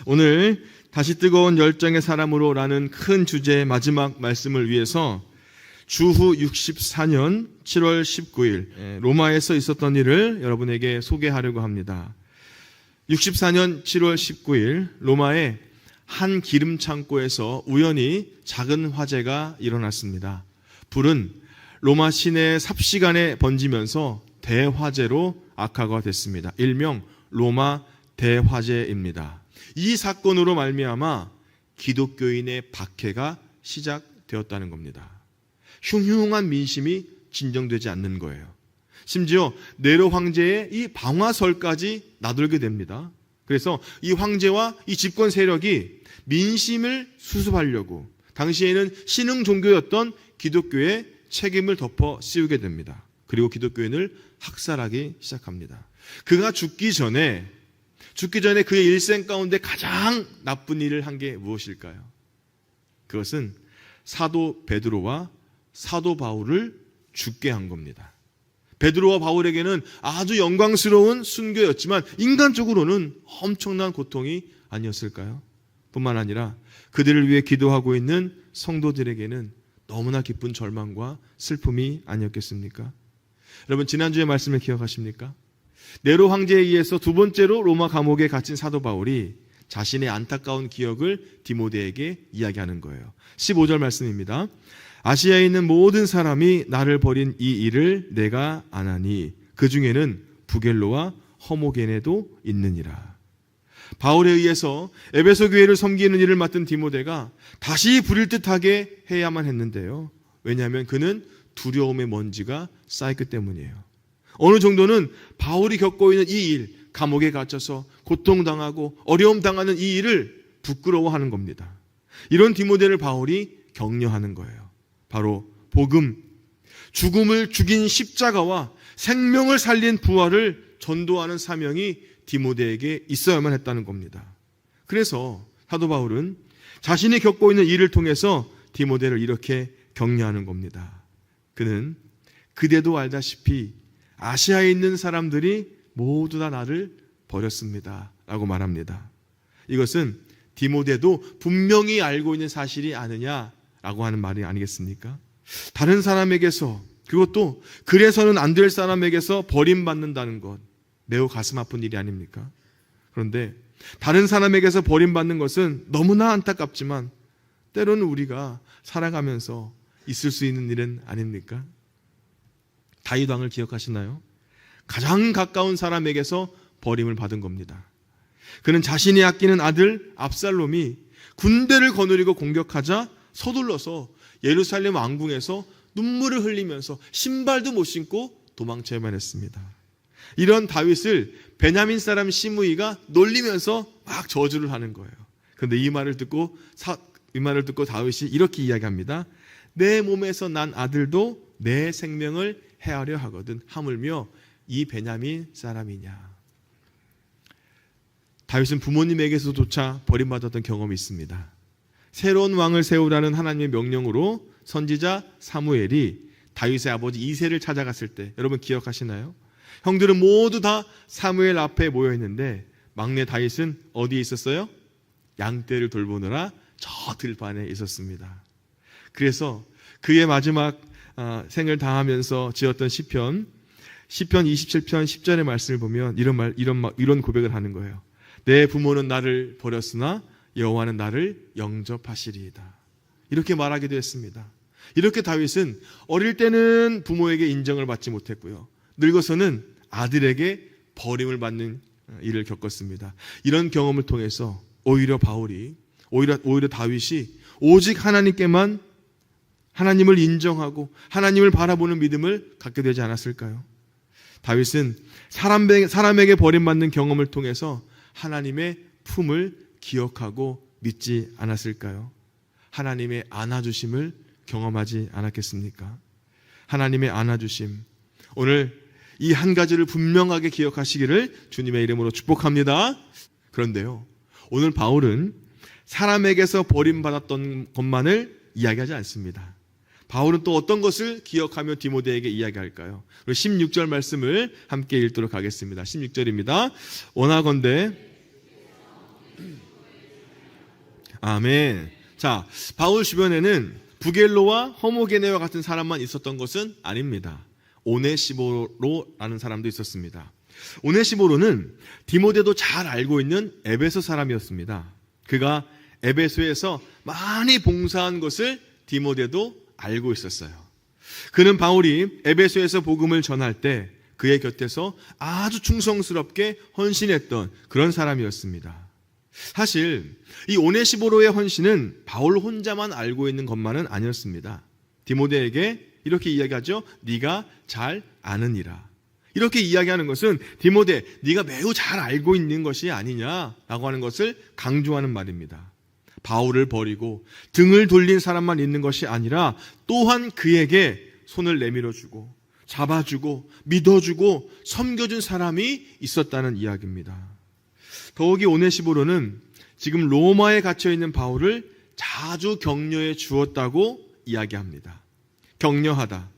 오늘 다시 뜨거운 열정의 사람으로라는 큰 주제의 마지막 말씀을 위해서 주후 64년 7월 19일 로마에서 있었던 일을 여러분에게 소개하려고 합니다. 64년 7월 19일 로마의 한 기름 창고에서 우연히 작은 화재가 일어났습니다. 불은 로마 시내 삽시간에 번지면서 대화재로 악화가 됐습니다. 일명 로마 대화재입니다. 이 사건으로 말미암아 기독교인의 박해가 시작되었다는 겁니다. 흉흉한 민심이 진정되지 않는 거예요. 심지어 네로 황제의 이 방화설까지 나돌게 됩니다. 그래서 이 황제와 이 집권 세력이 민심을 수습하려고 당시에는 신흥 종교였던 기독교의 책임을 덮어 씌우게 됩니다. 그리고 기독교인을 학살하기 시작합니다. 그가 죽기 전에 그의 일생 가운데 가장 나쁜 일을 한 게 무엇일까요? 그것은 사도 베드로와 사도 바울을 죽게 한 겁니다. 베드로와 바울에게는 아주 영광스러운 순교였지만 인간적으로는 엄청난 고통이 아니었을까요? 뿐만 아니라 그들을 위해 기도하고 있는 성도들에게는 너무나 기쁜 절망과 슬픔이 아니었겠습니까? 여러분, 지난주의 말씀을 기억하십니까? 네로 황제에 의해서 두 번째로 로마 감옥에 갇힌 사도 바울이 자신의 안타까운 기억을 디모데에게 이야기하는 거예요. 15절 말씀입니다. 아시아에 있는 모든 사람이 나를 버린 이 일을 내가 아나니 그 중에는 부겔로와 허모게네도 있느니라. 바울에 의해서 에베소 교회를 섬기는 일을 맡은 디모데가 다시 부릴 듯하게 해야만 했는데요. 왜냐하면 그는 두려움의 먼지가 쌓였기 때문이에요. 어느 정도는 바울이 겪고 있는 이 일, 감옥에 갇혀서 고통당하고 어려움 당하는 이 일을 부끄러워하는 겁니다. 이런 디모데를 바울이 격려하는 거예요. 바로 복음, 죽음을 죽인 십자가와 생명을 살린 부활을 전도하는 사명이 디모데에게 있어야만 했다는 겁니다. 그래서 사도 바울은 자신이 겪고 있는 일을 통해서 디모데를 이렇게 격려하는 겁니다. 그는 그대도 알다시피 아시아에 있는 사람들이 모두 다 나를 버렸습니다 라고 말합니다. 이것은 디모데도 분명히 알고 있는 사실이 아니냐라고 하는 말이 아니겠습니까? 다른 사람에게서, 그것도 그래서는 안 될 사람에게서 버림받는다는 것, 매우 가슴 아픈 일이 아닙니까? 그런데 다른 사람에게서 버림받는 것은 너무나 안타깝지만 때로는 우리가 살아가면서 있을 수 있는 일은 아닙니까? 다윗 왕을 기억하시나요? 가장 가까운 사람에게서 버림을 받은 겁니다. 그는 자신이 아끼는 아들 압살롬이 군대를 거느리고 공격하자 서둘러서 예루살렘 왕궁에서 눈물을 흘리면서 신발도 못 신고 도망쳐야만 했습니다. 이런 다윗을 베냐민 사람 시므이가 놀리면서 막 저주를 하는 거예요. 그런데 이 말을 듣고 다윗이 이렇게 이야기합니다. 내 몸에서 난 아들도 내 생명을 해하려 하거든 하물며 이 베냐민 사람이냐. 다윗은 부모님에게서조차 버림받았던 경험이 있습니다. 새로운 왕을 세우라는 하나님의 명령으로 선지자 사무엘이 다윗의 아버지 이새를 찾아갔을 때, 여러분 기억하시나요? 형들은 모두 다 사무엘 앞에 모여 있는데 막내 다윗은 어디에 있었어요? 양떼를 돌보느라 저 들판에 있었습니다. 그래서 그의 마지막 생을 다하면서 지었던 시편 27편 10절의 말씀을 보면 이런 고백을 하는 거예요. 내 부모는 나를 버렸으나 여호와는 나를 영접하시리이다. 이렇게 말하기도 했습니다. 이렇게 다윗은 어릴 때는 부모에게 인정을 받지 못했고요. 늙어서는 아들에게 버림을 받는 일을 겪었습니다. 이런 경험을 통해서 오히려 다윗이 오직 하나님께만, 하나님을 인정하고 하나님을 바라보는 믿음을 갖게 되지 않았을까요? 다윗은 사람에게 버림받는 경험을 통해서 하나님의 품을 기억하고 믿지 않았을까요? 하나님의 안아주심을 경험하지 않았겠습니까? 하나님의 안아주심, 오늘 이 한 가지를 분명하게 기억하시기를 주님의 이름으로 축복합니다. 그런데요, 오늘 바울은 사람에게서 버림받았던 것만을 이야기하지 않습니다. 바울은 또 어떤 것을 기억하며 디모데에게 이야기할까요? 16절 말씀을 함께 읽도록 하겠습니다. 16절입니다. 원하건대 아멘. 자, 바울 주변에는 부겔로와 허모게네와 같은 사람만 있었던 것은 아닙니다. 오네시보로라는 사람도 있었습니다. 오네시보로는 디모데도 잘 알고 있는 에베소 사람이었습니다. 그가 에베소에서 많이 봉사한 것을 디모데도 알고 있었어요. 그는 바울이 에베소에서 복음을 전할 때 그의 곁에서 아주 충성스럽게 헌신했던 그런 사람이었습니다. 사실 이 오네시보로의 헌신은 바울 혼자만 알고 있는 것만은 아니었습니다. 디모데에게 이렇게 이야기하죠. 네가 잘 아느니라. 이렇게 이야기하는 것은 디모데, 네가 매우 잘 알고 있는 것이 아니냐라고 하는 것을 강조하는 말입니다. 바울을 버리고 등을 돌린 사람만 있는 것이 아니라 또한 그에게 손을 내밀어주고 잡아주고 믿어주고 섬겨준 사람이 있었다는 이야기입니다. 더욱이 오네시보로는 지금 로마에 갇혀있는 바울을 자주 격려해 주었다고 이야기합니다. 격려하다.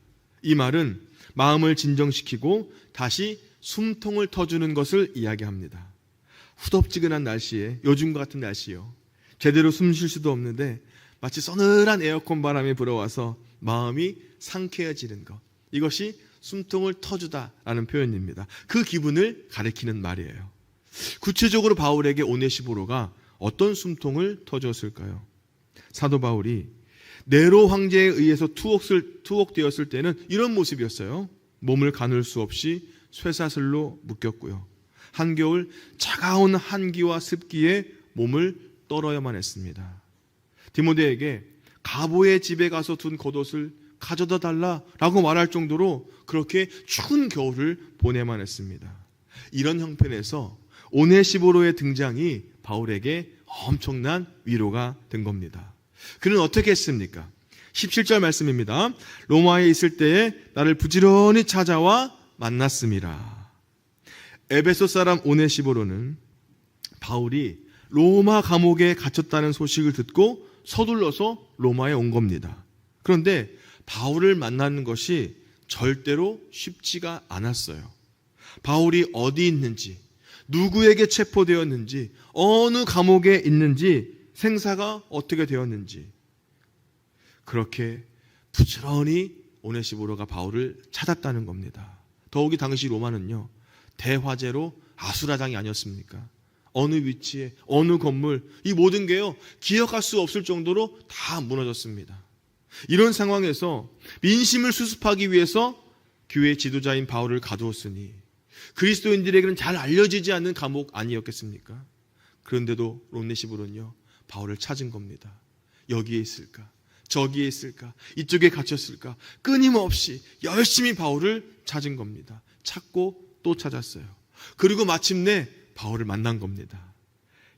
이 말은 마음을 진정시키고 다시 숨통을 터주는 것을 이야기합니다. 후덥지근한 날씨에, 요즘과 같은 날씨요, 제대로 숨 쉴 수도 없는데 마치 서늘한 에어컨 바람이 불어와서 마음이 상쾌해지는 것, 이것이 숨통을 터주다라는 표현입니다. 그 기분을 가리키는 말이에요. 구체적으로 바울에게 오네시보로가 어떤 숨통을 터주었을까요? 사도 바울이 네로 황제에 의해서 투옥되었을 때는 이런 모습이었어요. 몸을 가눌 수 없이 쇠사슬로 묶였고요. 한겨울 차가운 한기와 습기에 몸을 떨어야만 했습니다. 디모데에게 가보의 집에 가서 둔 겉옷을 가져다 달라라고 말할 정도로 그렇게 추운 겨울을 보내만 했습니다. 이런 형편에서 오네시보로의 등장이 바울에게 엄청난 위로가 된 겁니다. 그는 어떻게 했습니까? 17절 말씀입니다. 로마에 있을 때에 나를 부지런히 찾아와 만났음이라. 에베소 사람 오네시보로는 바울이 로마 감옥에 갇혔다는 소식을 듣고 서둘러서 로마에 온 겁니다. 그런데 바울을 만나는 것이 절대로 쉽지가 않았어요. 바울이 어디 있는지, 누구에게 체포되었는지, 어느 감옥에 있는지, 생사가 어떻게 되었는지, 그렇게 부지런히 오네시보로가 바울을 찾았다는 겁니다. 더욱이 당시 로마는요, 대화재로 아수라장이 아니었습니까? 어느 위치에, 어느 건물, 이 모든 게요, 기억할 수 없을 정도로 다 무너졌습니다. 이런 상황에서 민심을 수습하기 위해서 교회 지도자인 바울을 가두었으니 그리스도인들에게는 잘 알려지지 않는 감옥 아니었겠습니까? 그런데도 오네시보로는요, 바울을 찾은 겁니다. 여기에 있을까? 저기에 있을까? 이쪽에 갇혔을까? 끊임없이 열심히 바울을 찾은 겁니다. 찾고 또 찾았어요. 그리고 마침내 바울을 만난 겁니다.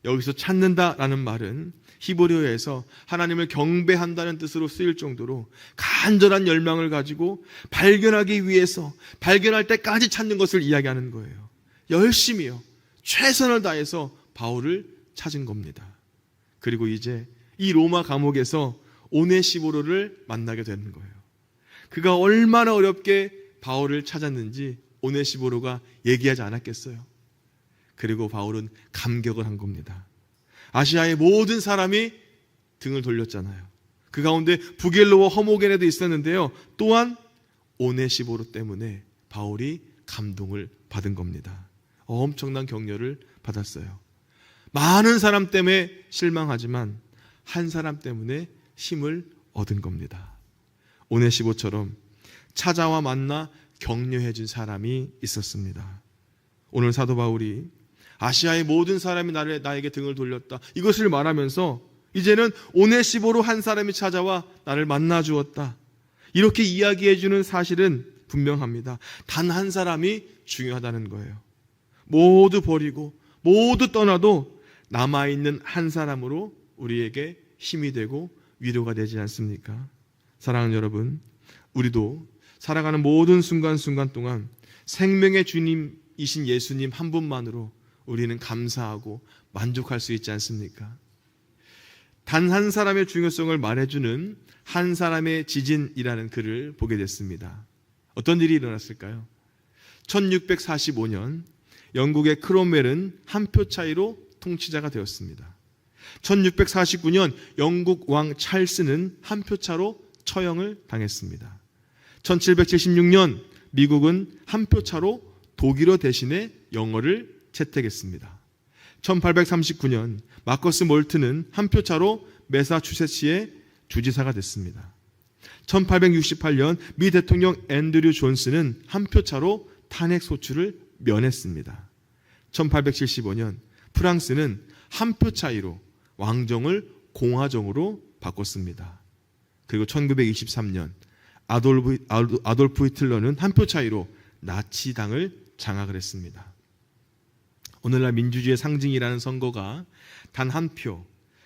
여기서 찾는다라는 말은 히브리어에서 하나님을 경배한다는 뜻으로 쓰일 정도로 간절한 열망을 가지고 발견하기 위해서 발견할 때까지 찾는 것을 이야기하는 거예요. 열심히요, 최선을 다해서 바울을 찾은 겁니다. 그리고 이제 이 로마 감옥에서 오네시보로를 만나게 되는 거예요. 그가 얼마나 어렵게 바울을 찾았는지 오네시보로가 얘기하지 않았겠어요? 그리고 바울은 감격을 한 겁니다. 아시아의 모든 사람이 등을 돌렸잖아요. 그 가운데 부겔로와 허모게네도 있었는데요, 또한 오네시보로 때문에 바울이 감동을 받은 겁니다. 엄청난 격려를 받았어요. 많은 사람 때문에 실망하지만 한 사람 때문에 힘을 얻은 겁니다. 오네시보처럼 찾아와 만나 격려해 준 사람이 있었습니다. 오늘 사도 바울이 아시아의 모든 사람이 나에게 등을 돌렸다, 이것을 말하면서 이제는 오네시보로 한 사람이 찾아와 나를 만나 주었다, 이렇게 이야기해 주는 사실은 분명합니다. 단 한 사람이 중요하다는 거예요. 모두 버리고 모두 떠나도 남아있는 한 사람으로 우리에게 힘이 되고 위로가 되지 않습니까? 사랑하는 여러분, 우리도 살아가는 모든 순간순간 동안 생명의 주님이신 예수님 한 분만으로 우리는 감사하고 만족할 수 있지 않습니까? 단 한 사람의 중요성을 말해주는 한 사람의 지진이라는 글을 보게 됐습니다. 어떤 일이 일어났을까요? 1645년 영국의 크롬웰은 한 표 차이로 통치자가 되었습니다. 1649년 영국 왕 찰스는 한 표 차로 처형을 당했습니다. 1776년 미국은 한 표 차로 독일어 대신에 영어를 채택했습니다. 1839년 마커스 몰트는 한 표 차로 매사추세츠의 주지사가 됐습니다. 1868년 미 대통령 앤드류 존슨은 한 표 차로 탄핵 소추를 면했습니다. 1875년 프랑스는 한 표 차이로 왕정을 공화정으로 바꿨습니다. 그리고 1923년 아돌프 히틀러는 한 표 차이로 나치당을 장악을 했습니다. 오늘날 민주주의의 상징이라는 선거가 단 한 표,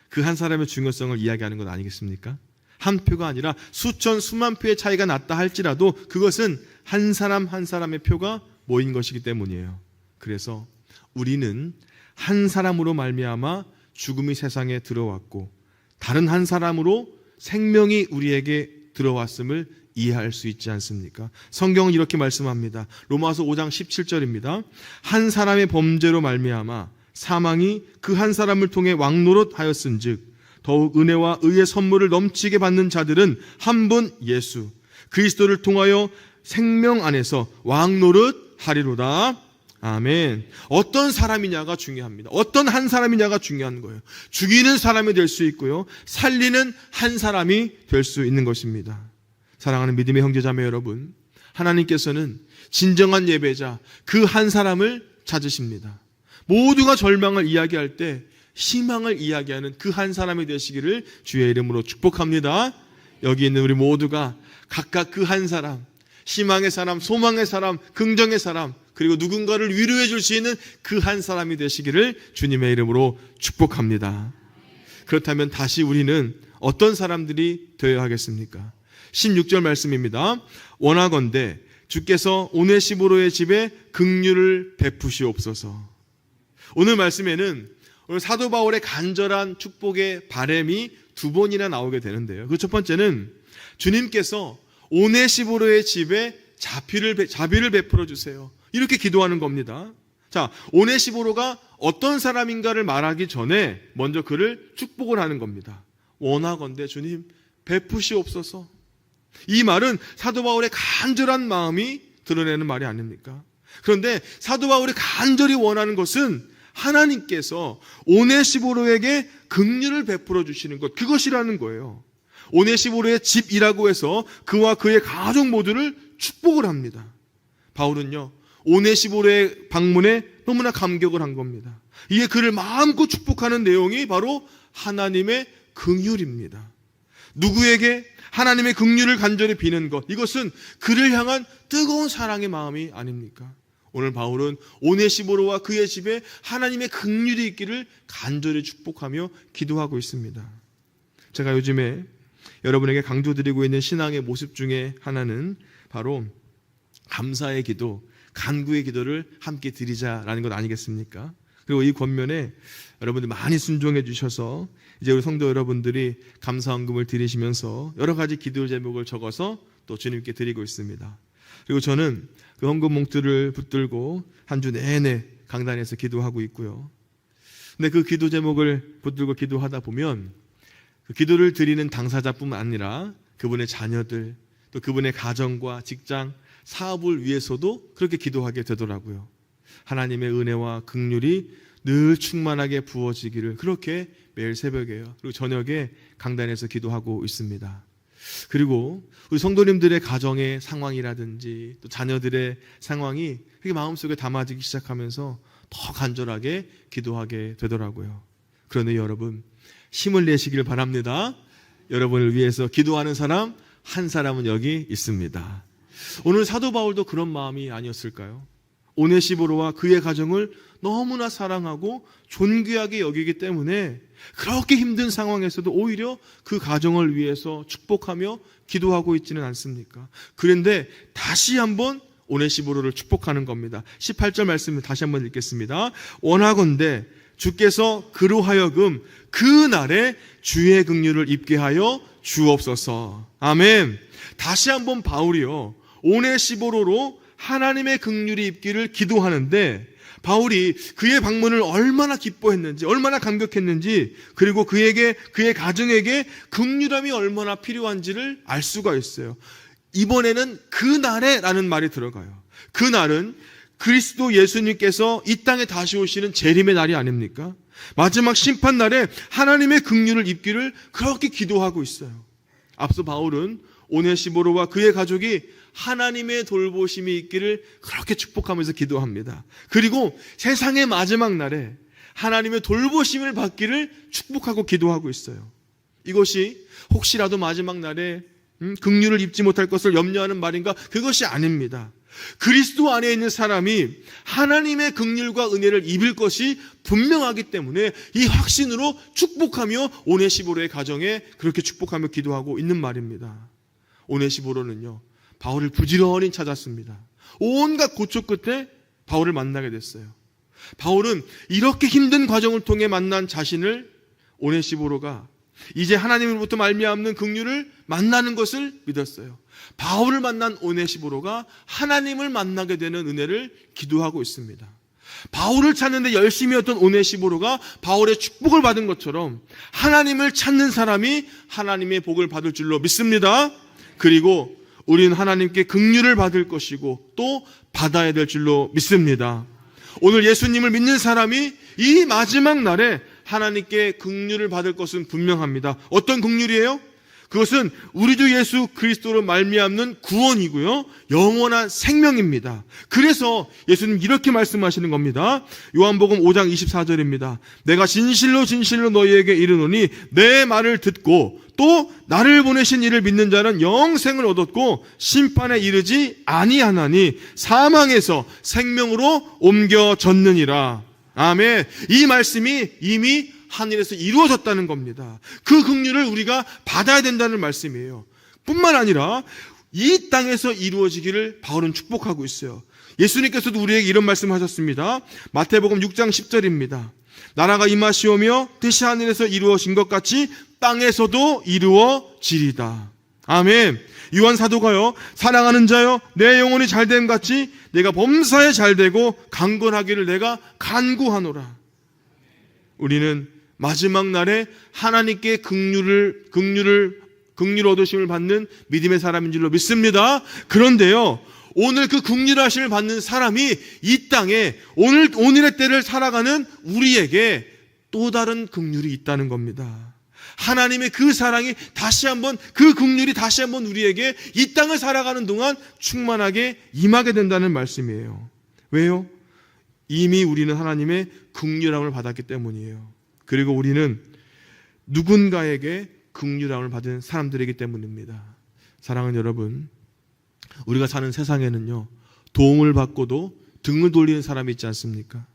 그 한 사람의 중요성을 이야기하는 것 아니겠습니까? 한 표가 아니라 수천 수만 표의 차이가 났다 할지라도 그것은 한 사람 한 사람의 표가 모인 것이기 때문이에요. 그래서 우리는 한 사람으로 말미암아 죽음이 세상에 들어왔고 다른 한 사람으로 생명이 우리에게 들어왔음을 이해할 수 있지 않습니까? 성경은 이렇게 말씀합니다. 로마서 5장 17절입니다. 한 사람의 범죄로 말미암아 사망이 그 한 사람을 통해 왕노릇하였은즉 더욱 은혜와 의의 선물을 넘치게 받는 자들은 한 분 예수 그리스도를 통하여 생명 안에서 왕노릇하리로다. 아멘. 어떤 사람이냐가 중요합니다. 어떤 한 사람이냐가 중요한 거예요. 죽이는 사람이 될 수 있고요, 살리는 한 사람이 될 수 있는 것입니다. 사랑하는 믿음의 형제자매 여러분, 하나님께서는 진정한 예배자 그 한 사람을 찾으십니다. 모두가 절망을 이야기할 때 희망을 이야기하는 그 한 사람이 되시기를 주의 이름으로 축복합니다. 여기 있는 우리 모두가 각각 그 한 사람, 희망의 사람, 소망의 사람, 긍정의 사람, 그리고 누군가를 위로해 줄 수 있는 그 한 사람이 되시기를 주님의 이름으로 축복합니다. 그렇다면 다시 우리는 어떤 사람들이 되어야 하겠습니까? 16절 말씀입니다. 원하건대 주께서 오네시보로의 집에 긍휼을 베푸시옵소서. 오늘 말씀에는 오늘 사도 바울의 간절한 축복의 바람이 두 번이나 나오게 되는데요. 그 첫 번째는 주님께서 오네시보로의 집에 자비를 베풀어 주세요, 이렇게 기도하는 겁니다. 자, 오네시보로가 어떤 사람인가를 말하기 전에 먼저 그를 축복을 하는 겁니다. 원하건대 주님 베푸시옵소서. 이 말은 사도 바울의 간절한 마음이 드러내는 말이 아닙니까? 그런데 사도 바울이 간절히 원하는 것은 하나님께서 오네시보로에게 긍휼을 베풀어 주시는 것, 그것이라는 거예요. 오네시보로의 집이라고 해서 그와 그의 가족 모두를 축복을 합니다. 바울은요, 오네시보로의 방문에 너무나 감격을 한 겁니다. 이게 그를 마음껏 축복하는 내용이 바로 하나님의 긍휼입니다. 누구에게 하나님의 긍휼을 간절히 비는 것, 이것은 그를 향한 뜨거운 사랑의 마음이 아닙니까? 오늘 바울은 오네시보로와 그의 집에 하나님의 긍휼이 있기를 간절히 축복하며 기도하고 있습니다. 제가 요즘에 여러분에게 강조드리고 있는 신앙의 모습 중에 하나는 바로 감사의 기도, 간구의 기도를 함께 드리자라는 것 아니겠습니까? 그리고 이 권면에 여러분들 많이 순종해 주셔서 이제 우리 성도 여러분들이 감사헌금을 드리시면서 여러 가지 기도 제목을 적어서 또 주님께 드리고 있습니다. 그리고 저는 그 헌금 몽투를 붙들고 한 주 내내 강단에서 기도하고 있고요. 근데 그 기도 제목을 붙들고 기도하다 보면 그 기도를 드리는 당사자뿐만 아니라 그분의 자녀들, 또 그분의 가정과 직장, 사업을 위해서도 그렇게 기도하게 되더라고요. 하나님의 은혜와 긍휼이 늘 충만하게 부어지기를 그렇게 매일 새벽에요, 그리고 저녁에 강단에서 기도하고 있습니다. 그리고 우리 성도님들의 가정의 상황이라든지 또 자녀들의 상황이 그렇게 마음속에 담아지기 시작하면서 더 간절하게 기도하게 되더라고요. 그런데 여러분, 힘을 내시길 바랍니다. 여러분을 위해서 기도하는 사람 한 사람은 여기 있습니다. 오늘 사도 바울도 그런 마음이 아니었을까요? 오네시보로와 그의 가정을 너무나 사랑하고 존귀하게 여기기 때문에 그렇게 힘든 상황에서도 오히려 그 가정을 위해서 축복하며 기도하고 있지는 않습니까? 그런데 다시 한번 오네시보로를 축복하는 겁니다. 18절 말씀을 다시 한번 읽겠습니다. 원하건대 주께서 그로 하여금 그 날에 주의 긍휼을 입게 하여 주옵소서. 아멘. 다시 한번 바울이요, 오네시보로로 하나님의 긍휼이 입기를 기도하는데 바울이 그의 방문을 얼마나 기뻐했는지, 얼마나 감격했는지, 그리고 그의 가정에게 긍휼함이 얼마나 필요한지를 알 수가 있어요. 이번에는 그날에라는 말이 들어가요. 그날은 그리스도 예수님께서 이 땅에 다시 오시는 재림의 날이 아닙니까? 마지막 심판날에 하나님의 긍휼을 입기를 그렇게 기도하고 있어요. 앞서 바울은 오네시모로와 그의 가족이 하나님의 돌보심이 있기를 그렇게 축복하면서 기도합니다. 그리고 세상의 마지막 날에 하나님의 돌보심을 받기를 축복하고 기도하고 있어요. 이것이 혹시라도 마지막 날에 긍휼을 입지 못할 것을 염려하는 말인가? 그것이 아닙니다. 그리스도 안에 있는 사람이 하나님의 긍휼과 은혜를 입을 것이 분명하기 때문에 이 확신으로 축복하며 오네시모로의 가정에 그렇게 축복하며 기도하고 있는 말입니다. 오네시모로는요, 바울을 부지런히 찾았습니다. 온갖 고초 끝에 바울을 만나게 됐어요. 바울은 이렇게 힘든 과정을 통해 만난 자신을 오네시모로가 이제 하나님으로부터 말미암는 긍휼을 만나는 것을 믿었어요. 바울을 만난 오네시모로가 하나님을 만나게 되는 은혜를 기도하고 있습니다. 바울을 찾는데 열심히 했던 오네시모로가 바울의 축복을 받은 것처럼 하나님을 찾는 사람이 하나님의 복을 받을 줄로 믿습니다. 그리고 우리는 하나님께 긍휼을 받을 것이고 또 받아야 될 줄로 믿습니다. 오늘 예수님을 믿는 사람이 이 마지막 날에 하나님께 긍휼을 받을 것은 분명합니다. 어떤 긍휼이에요? 그것은 우리 주 예수 그리스도로 말미암는 구원이고요, 영원한 생명입니다. 그래서 예수님 이렇게 말씀하시는 겁니다. 요한복음 5장 24절입니다. 내가 진실로 진실로 너희에게 이르노니 내 말을 듣고 또 나를 보내신 이를 믿는 자는 영생을 얻었고 심판에 이르지 아니하나니 사망에서 생명으로 옮겨졌느니라. 아멘. 이 말씀이 이미 하늘에서 이루어졌다는 겁니다. 그 긍휼을 우리가 받아야 된다는 말씀이에요. 뿐만 아니라 이 땅에서 이루어지기를 바울은 축복하고 있어요. 예수님께서도 우리에게 이런 말씀하셨습니다. 마태복음 6장 10절입니다. 나라가 임하시오며 뜻이 하늘에서 이루어진 것 같이 땅에서도 이루어지리다. 아멘. 요한 사도가요, 사랑하는 자여 내 영혼이 잘됨 같이 내가 범사에 잘되고 강건하기를 내가 간구하노라. 우리는 마지막 날에 하나님께 긍휼을 얻으심을 받는 믿음의 사람인 줄로 믿습니다. 그런데요, 오늘 그 긍휼하심을 받는 사람이 이 땅에 오늘의 때를 살아가는 우리에게 또 다른 긍휼이 있다는 겁니다. 하나님의 그 사랑이 다시 한번, 그 긍휼이 다시 한번 우리에게 이 땅을 살아가는 동안 충만하게 임하게 된다는 말씀이에요. 왜요? 이미 우리는 하나님의 긍휼함을 받았기 때문이에요. 그리고 우리는 누군가에게 긍휼함을 받은 사람들이기 때문입니다. 사랑하는 여러분, 우리가 사는 세상에는요, 도움을 받고도 등을 돌리는 사람이 있지 않습니까?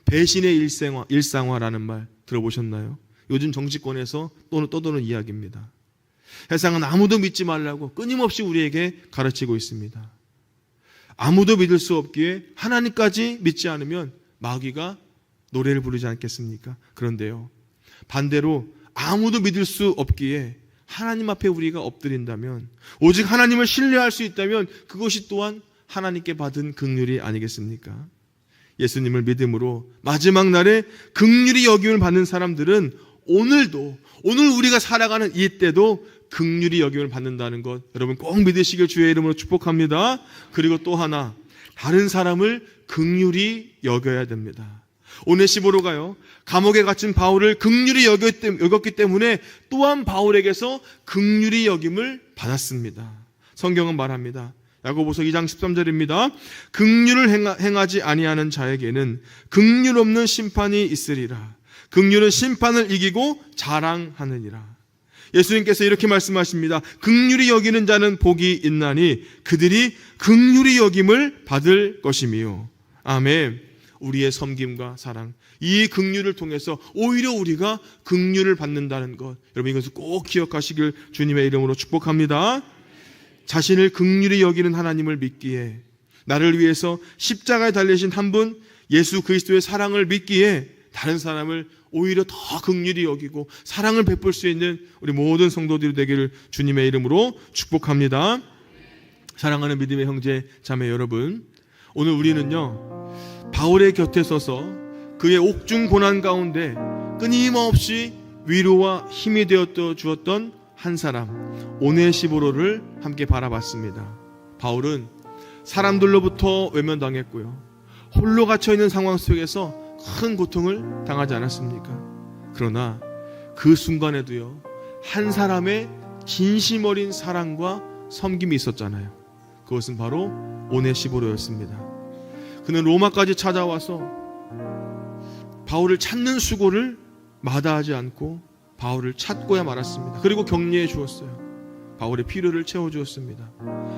배신의 일상화라는 말 들어보셨나요? 요즘 정치권에서 떠도는 이야기입니다. 세상은 아무도 믿지 말라고 끊임없이 우리에게 가르치고 있습니다. 아무도 믿을 수 없기에 하나님까지 믿지 않으면 마귀가 노래를 부르지 않겠습니까? 그런데요, 반대로 아무도 믿을 수 없기에 하나님 앞에 우리가 엎드린다면, 오직 하나님을 신뢰할 수 있다면 그것이 또한 하나님께 받은 긍휼이 아니겠습니까? 예수님을 믿음으로 마지막 날에 긍휼히 여김을 받는 사람들은 오늘 우리가 살아가는 이 때도 긍휼히 여김을 받는다는 것, 여러분 꼭 믿으시길 주의 이름으로 축복합니다. 그리고 또 하나, 다른 사람을 긍휼히 여겨야 됩니다. 오네시모로가요, 감옥에 갇힌 바울을 긍휼히 여겼기 때문에 또한 바울에게서 긍휼히 여김을 받았습니다. 성경은 말합니다. 야고보서 2장 13절입니다. 긍휼을 행하지 아니하는 자에게는 긍휼 없는 심판이 있으리라. 긍휼은 심판을 이기고 자랑하느니라. 예수님께서 이렇게 말씀하십니다. 긍휼히 여기는 자는 복이 있나니 그들이 긍휼히 여김을 받을 것이미요. 아멘. 우리의 섬김과 사랑, 이 긍휼을 통해서 오히려 우리가 긍휼을 받는다는 것, 여러분 이것을 꼭 기억하시길 주님의 이름으로 축복합니다. 자신을 긍휼히 여기는 하나님을 믿기에, 나를 위해서 십자가에 달리신 한 분 예수 그리스도의 사랑을 믿기에 다른 사람을 오히려 더 긍휼히 여기고 사랑을 베풀 수 있는 우리 모든 성도들이 되기를 주님의 이름으로 축복합니다. 사랑하는 믿음의 형제 자매 여러분, 오늘 우리는요, 바울의 곁에 서서 그의 옥중 고난 가운데 끊임없이 위로와 힘이 되어 주었던 한 사람, 오네시보로를 함께 바라봤습니다. 바울은 사람들로부터 외면당했고요, 홀로 갇혀있는 상황 속에서 큰 고통을 당하지 않았습니까? 그러나 그 순간에도요, 한 사람의 진심 어린 사랑과 섬김이 있었잖아요. 그것은 바로 오네시보로였습니다. 그는 로마까지 찾아와서 바울을 찾는 수고를 마다하지 않고 바울을 찾고야 말았습니다. 그리고 격려해 주었어요. 바울의 필요를 채워주었습니다.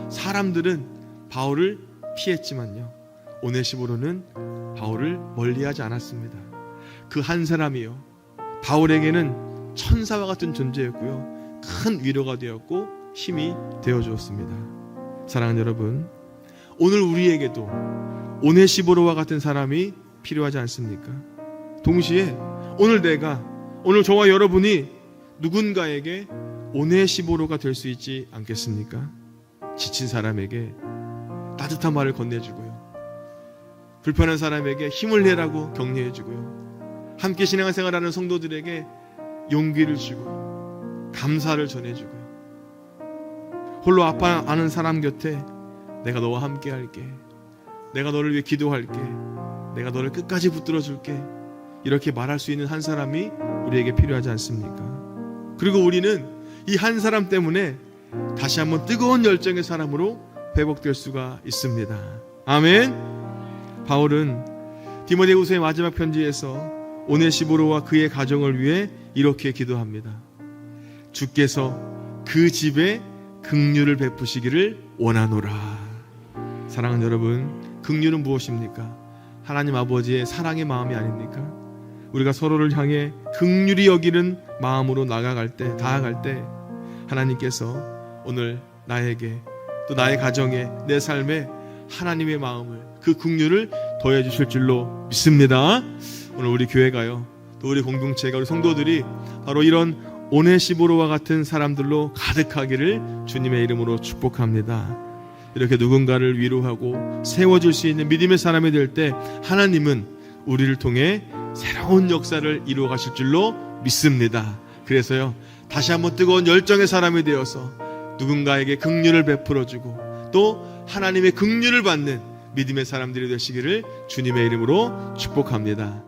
사람들은 바울을 피했지만요, 오네시보로는 바울을 멀리하지 않았습니다. 그 한 사람이요, 바울에게는 천사와 같은 존재였고요, 큰 위로가 되었고 힘이 되어주었습니다. 사랑하는 여러분, 오늘 우리에게도 오네시보로와 같은 사람이 필요하지 않습니까? 동시에 오늘 저와 여러분이 누군가에게 오네시보로가 될 수 있지 않겠습니까? 지친 사람에게 따뜻한 말을 건네주고요, 불편한 사람에게 힘을 내라고 격려해주고요, 함께 신앙생활하는 성도들에게 용기를 주고 감사를 전해주고요, 홀로 아파하는 사람 곁에 내가 너와 함께 할게, 내가 너를 위해 기도할게, 내가 너를 끝까지 붙들어줄게, 이렇게 말할 수 있는 한 사람이 우리에게 필요하지 않습니까? 그리고 우리는 이 한 사람 때문에 다시 한번 뜨거운 열정의 사람으로 회복될 수가 있습니다. 아멘. 바울은 디모데후서의 마지막 편지에서 오네시보로와 그의 가정을 위해 이렇게 기도합니다. 주께서 그 집에 긍휼을 베푸시기를 원하노라. 사랑하는 여러분, 긍휼은 무엇입니까? 하나님 아버지의 사랑의 마음이 아닙니까? 우리가 서로를 향해 긍휼히 여기는 마음으로 나아갈 때 하나님께서 오늘 나에게, 또 나의 가정에, 내 삶에 하나님의 마음을, 그 긍휼을 더해 주실 줄로 믿습니다. 오늘 우리 교회가요, 또 우리 공동체가, 우리 성도들이 바로 이런 오네시보로와 같은 사람들로 가득하기를 주님의 이름으로 축복합니다. 이렇게 누군가를 위로하고 세워줄 수 있는 믿음의 사람이 될 때 하나님은 우리를 통해 새로운 역사를 이루어 가실 줄로 믿습니다. 그래서요, 다시 한번 뜨거운 열정의 사람이 되어서 누군가에게 긍휼을 베풀어주고 또 하나님의 긍휼을 받는 믿음의 사람들이 되시기를 주님의 이름으로 축복합니다.